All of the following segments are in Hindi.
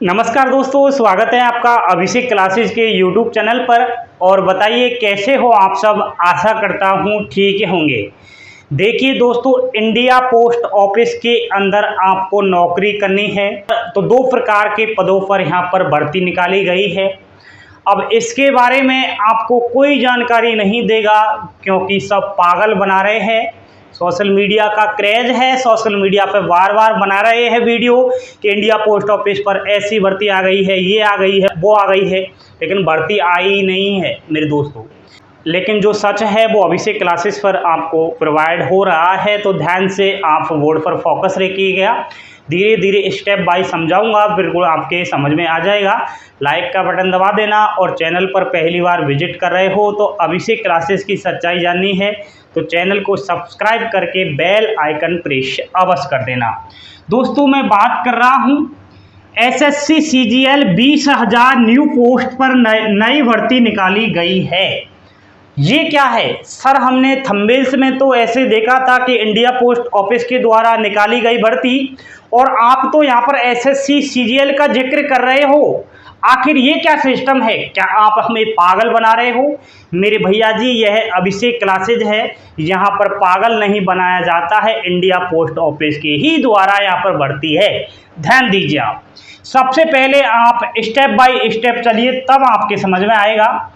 नमस्कार दोस्तों, स्वागत है आपका अभिषेक क्लासेस के यूट्यूब चैनल पर। और बताइए कैसे हो आप सब। आशा करता हूँ ठीक होंगे। देखिए दोस्तों, इंडिया पोस्ट ऑफिस के अंदर आपको नौकरी करनी है तो दो प्रकार के पदों पर यहाँ पर भर्ती निकाली गई है। अब इसके बारे में आपको कोई जानकारी नहीं देगा क्योंकि सब पागल बना रहे हैं। सोशल मीडिया का क्रेज है, सोशल मीडिया पे बार बार बना रहे हैं वीडियो कि इंडिया पोस्ट ऑफिस पर ऐसी भर्ती आ गई है, ये आ गई है, वो आ गई है, लेकिन भर्ती आई नहीं है मेरे दोस्तों। लेकिन जो सच है वो अभिषेक क्लासेस पर आपको प्रोवाइड हो रहा है, तो ध्यान से आप बोर्ड पर फोकस रखिएगा। धीरे धीरे स्टेप बाय समझाऊंगा, बिल्कुल आपके समझ में आ जाएगा। लाइक का बटन दबा देना और चैनल पर पहली बार विजिट कर रहे हो तो अभिषेक क्लासेस की सच्चाई जाननी है तो चैनल को सब्सक्राइब करके बेल आइकन प्रेस अवश्य कर देना। दोस्तों, मैं बात कर रहा हूँ एसएससी सीजीएल 20,000 न्यू पोस्ट पर नई भर्ती निकाली गई है। ये क्या है सर? हमने थंबनेल्स में तो ऐसे देखा था कि इंडिया पोस्ट ऑफिस के द्वारा निकाली गई भर्ती, और आप तो यहाँ पर एसएससी सीजीएल का जिक्र कर रहे हो। आखिर ये क्या सिस्टम है? क्या आप हमें पागल बना रहे हो? मेरे भैया जी, यह अभिषेक क्लासेज है, यहाँ पर पागल नहीं बनाया जाता है। इंडिया पोस्ट ऑफिस के ही द्वारा यहाँ पर भर्ती है। ध्यान दीजिए आप। सबसे पहले आप स्टेप बाय स्टेप चलिए, तब आपके समझ में आएगा।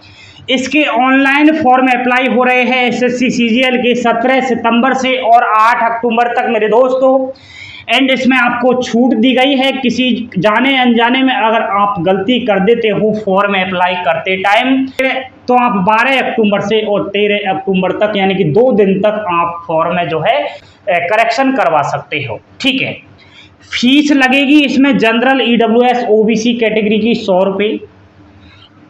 इसके ऑनलाइन फॉर्म अप्लाई हो रहे हैं एसएससी सीजीएल के 17 सितंबर से और 8 अक्टूबर तक मेरे दोस्तों। एंड इसमें आपको छूट दी गई है। किसी जाने अनजाने में अगर आप गलती कर देते हो फॉर्म अप्लाई करते टाइम, तो आप 12 अक्टूबर से और 13 अक्टूबर तक यानी कि 2 दिन तक आप फॉर्म में जो है करेक्शन करवा सकते हो। ठीक है। फीस लगेगी इसमें जनरल ईडब्ल्यूएस ओबीसी कैटेगरी की 100 रुपये,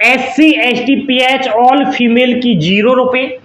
SC ST PH all female की 0 रुपये।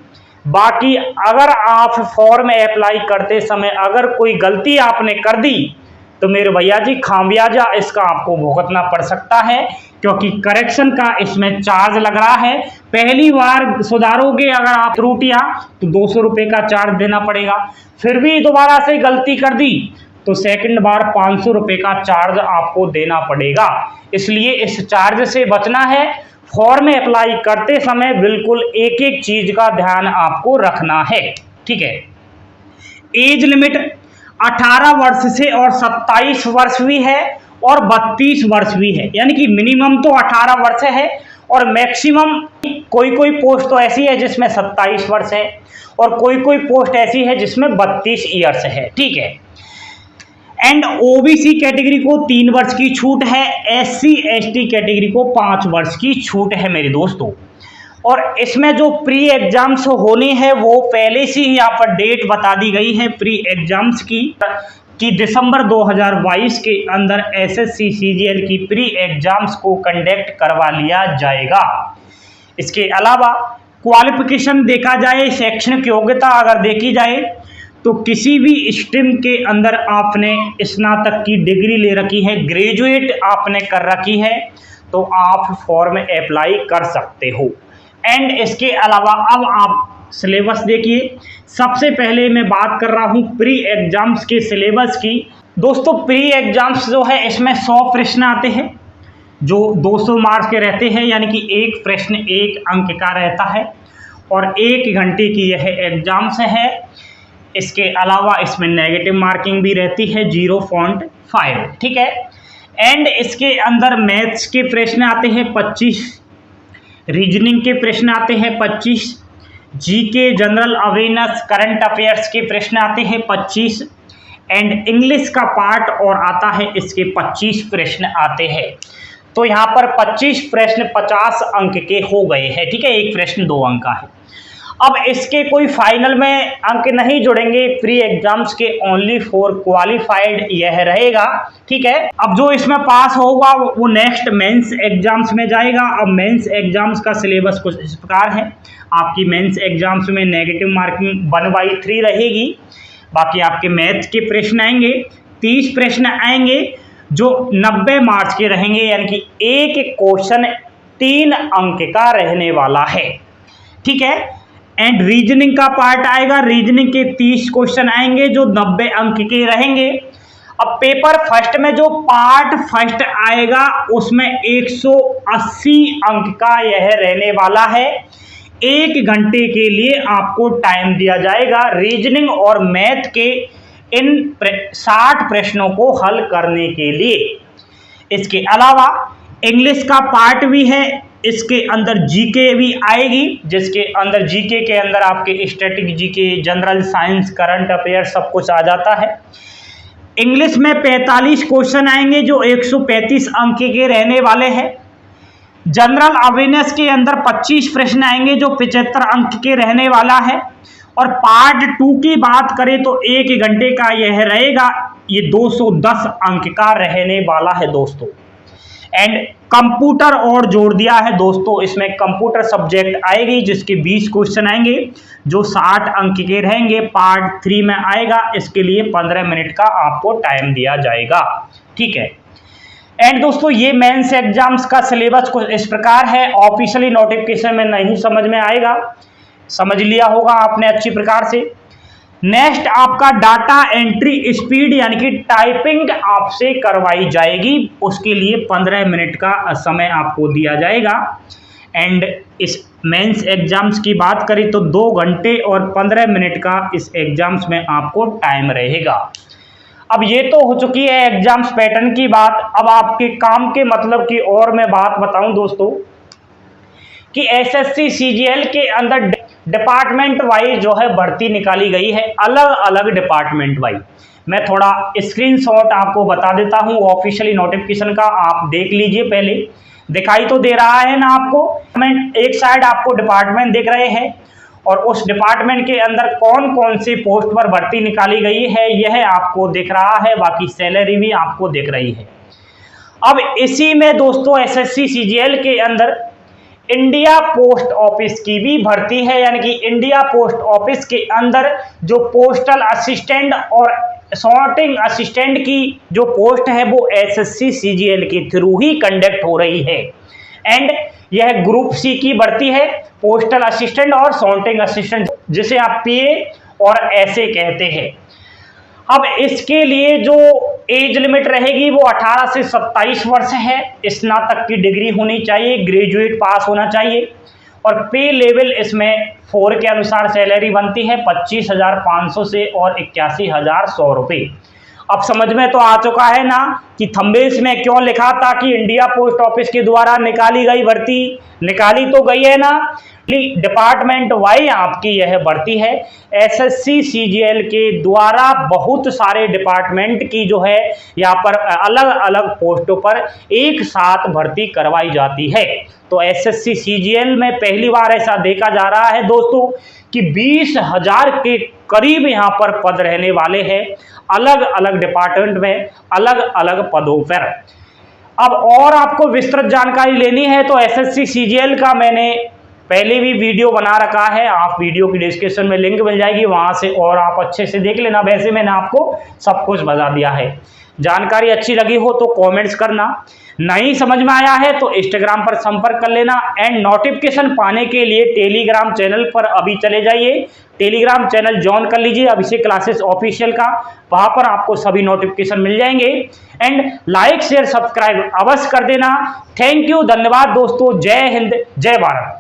बाकी अगर आप फॉर्म अप्लाई करते समय अगर कोई गलती आपने कर दी तो मेरे भैया जी खामियाजा इसका आपको भुगतना पड़ सकता है, क्योंकि करेक्शन का इसमें चार्ज लग रहा है। पहली बार सुधारोगे अगर आप त्रुटियां तो 200 रुपये का चार्ज देना पड़ेगा। फिर भी दोबारा से गलती कर दी तो सेकंड बार 500 रुपये का चार्ज आपको देना पड़ेगा। इसलिए इस चार्ज से बचना है। फॉर्म अप्लाई करते समय बिल्कुल एक एक चीज का ध्यान आपको रखना है। ठीक है। एज लिमिट 18 वर्ष से और 27 वर्ष भी है और 32 वर्ष भी है, यानी कि मिनिमम तो 18 वर्ष है और मैक्सिमम कोई कोई पोस्ट तो ऐसी है जिसमें 27 वर्ष है और कोई कोई पोस्ट ऐसी है जिसमें 32 ईयर्स है। ठीक है। एंड ओबीसी कैटेगरी को 3 वर्ष की छूट है, SC ST कैटेगरी को 5 वर्ष की छूट है मेरे दोस्तों। और इसमें जो प्री एग्जाम्स होने हैं वो पहले से ही यहाँ पर डेट बता दी गई है प्री एग्जाम्स की दिसंबर 2022 के अंदर एसएससी सीजीएल की प्री एग्जाम्स को कंडक्ट करवा लिया जाएगा। इसके अलावा क्वालिफिकेशन देखा जाए, शैक्षणिक योग्यता अगर देखी जाए तो किसी भी स्ट्रीम के अंदर आपने स्नातक की डिग्री ले रखी है, ग्रेजुएट आपने कर रखी है, तो आप फॉर्म अप्लाई कर सकते हो। एंड इसके अलावा अब आप सिलेबस देखिए। सबसे पहले मैं बात कर रहा हूँ प्री एग्जाम्स के सिलेबस की। दोस्तों, प्री एग्जाम्स जो है इसमें 100 प्रश्न आते हैं जो 200 मार्क्स के रहते हैं, यानी कि एक प्रश्न 1 अंक का रहता है और 1 घंटे की यह एग्जाम्स है। इसके अलावा इसमें नेगेटिव मार्किंग भी रहती है 0.5। ठीक है। एंड इसके अंदर मैथ्स के प्रश्न आते हैं 25, रीजनिंग के प्रश्न आते हैं 25, GK general awareness current affairs के प्रश्न आते हैं 25, एंड इंग्लिश का पार्ट और आता है इसके 25 प्रश्न आते हैं। तो यहाँ पर 25 प्रश्न 50 अंक के हो गए हैं। ठीक है। एक प्रश्न 2 अंक का है। अब इसके कोई फाइनल में अंक नहीं जुड़ेंगे, प्री एग्जाम्स के ओनली फॉर क्वालिफाइड यह रहेगा। ठीक है। अब जो इसमें पास होगा वो नेक्स्ट मेंस एग्जाम्स में जाएगा। अब मेंस एग्जाम्स का सिलेबस कुछ इस प्रकार है। आपकी मेंस एग्जाम्स में नेगेटिव मार्किंग 1/3 रहेगी। बाकी आपके मैथ के प्रश्न आएंगे, 30 प्रश्न आएंगे जो 90 मार्क्स के रहेंगे, यानी कि एक क्वेश्चन 3 अंक का रहने वाला है। ठीक है। एंड रीजनिंग का पार्ट आएगा, रीजनिंग के 30 क्वेश्चन आएंगे जो 90 अंक के रहेंगे। अब पेपर फर्स्ट में जो पार्ट फर्स्ट आएगा उसमें 180 अंक का यह रहने वाला है। 1 घंटे के लिए आपको टाइम दिया जाएगा रीजनिंग और मैथ के इन 60 प्रश्नों को हल करने के लिए। इसके अलावा इंग्लिश का पार्ट भी है, इसके अंदर जीके भी आएगी, जिसके अंदर जीके के अंदर आपके static GK, general science, current affair सब कुछ आ जाता है। इंग्लिश में 45 क्वेश्चन आएंगे जो 135 अंक के रहने वाले हैं। जनरल अवेयरनेस के अंदर 25 प्रश्न आएंगे जो 75 अंक के रहने वाला है। और पार्ट 2 की बात करें तो 1 घंटे का यह रहेगा, ये 210 अंक का रहने वाला है दोस्तों। एंड कंप्यूटर और जोड़ दिया है दोस्तों, इसमें कंप्यूटर सब्जेक्ट आएगी जिसके 20 क्वेश्चन आएंगे जो 60 अंक के रहेंगे। पार्ट 3 में आएगा, इसके लिए 15 मिनट का आपको टाइम दिया जाएगा, ठीक है। एंड दोस्तों ये मेंस एग्जाम्स का सिलेबस कुछ इस प्रकार है। ऑफिशियली नोटिफिकेशन में नहीं समझ में आएगा, समझ लिया होगा आपने अच्छी प्रकार से। नेक्स्ट आपका डाटा एंट्री स्पीड यानी कि टाइपिंग आपसे करवाई जाएगी, उसके लिए 15 मिनट का समय आपको दिया जाएगा। एंड इस मेंस एग्जाम्स की बात करें तो 2 घंटे और 15 मिनट का इस एग्जाम्स में आपको टाइम रहेगा। अब ये तो हो चुकी है एग्जाम्स पैटर्न की बात। अब आपके काम के मतलब की और मैं बात बताऊं दोस्तों कि एसएससी सीजीएल के अंदर डिपार्टमेंट वाइज जो है भर्ती निकाली गई है, अलग अलग डिपार्टमेंट वाइज। मैं थोड़ा स्क्रीनशॉट आपको बता देता हूं ऑफिशियली नोटिफिकेशन का, आप देख लीजिए। पहले दिखाई तो दे रहा है ना आपको, एक साइड आपको डिपार्टमेंट दिख रहे हैं और उस डिपार्टमेंट के अंदर कौन कौन सी पोस्ट पर भर्ती निकाली गई है यह आपको दिख रहा है, बाकी सैलरी भी आपको दिख रही है। अब इसी में दोस्तों एसएससी सीजीएल के अंदर इंडिया पोस्ट ऑफिस की भी भर्ती है, यानी कि इंडिया पोस्ट ऑफिस के अंदर जो पोस्टल असिस्टेंट और सॉर्टिंग असिस्टेंट की जो पोस्ट है वो एसएससी सीजीएल के थ्रू ही कंडक्ट हो रही है। एंड यह ग्रुप सी की भर्ती है, पोस्टल असिस्टेंट और सॉर्टिंग असिस्टेंट, जिसे आप पीए और ऐसे कहते हैं। अब इसके लिए जो एज लिमिट रहेगी वो 18 से 27 वर्ष है। स्नातक की डिग्री होनी चाहिए, ग्रेजुएट पास होना चाहिए। और पे लेवल इसमें 4 के अनुसार सैलरी बनती है 25,500 से और 81,100 रुपये। अब समझ में तो आ चुका है ना कि थंबनेल्स में क्यों लिखा था कि इंडिया पोस्ट ऑफिस के द्वारा निकाली गई भर्ती। निकाली तो गई है ना, डिपार्टमेंट वाइज आपकी यह भर्ती है। एसएससी सीजीएल के द्वारा बहुत सारे डिपार्टमेंट की जो है यहाँ पर अलग अलग पोस्टों पर एक साथ भर्ती करवाई जाती है। तो एसएससी सीजीएल में पहली बार ऐसा देखा जा रहा है दोस्तों कि 20,000 के करीब यहाँ पर पद रहने वाले हैं, अलग अलग डिपार्टमेंट में अलग अलग पदों पर। अब और आपको विस्तृत जानकारी लेनी है तो एसएससी सीजीएल का मैंने पहले भी वीडियो बना रखा है, आप वीडियो की डिस्क्रिप्शन में लिंक मिल जाएगी, वहां से और आप अच्छे से देख लेना। वैसे मैंने आपको सब कुछ बता दिया है। जानकारी अच्छी लगी हो तो कमेंट्स करना, नहीं समझ में आया है तो इंस्टाग्राम पर संपर्क कर लेना। एंड नोटिफिकेशन पाने के लिए टेलीग्राम चैनल पर अभी चले जाइए, टेलीग्राम चैनल ज्वाइन कर लीजिए अभिषेक क्लासेस ऑफिशियल का, वहां पर आपको सभी नोटिफिकेशन मिल जाएंगे। एंड लाइक शेयर सब्सक्राइब अवश्य कर देना। थैंक यू, धन्यवाद दोस्तों। जय हिंद, जय भारत।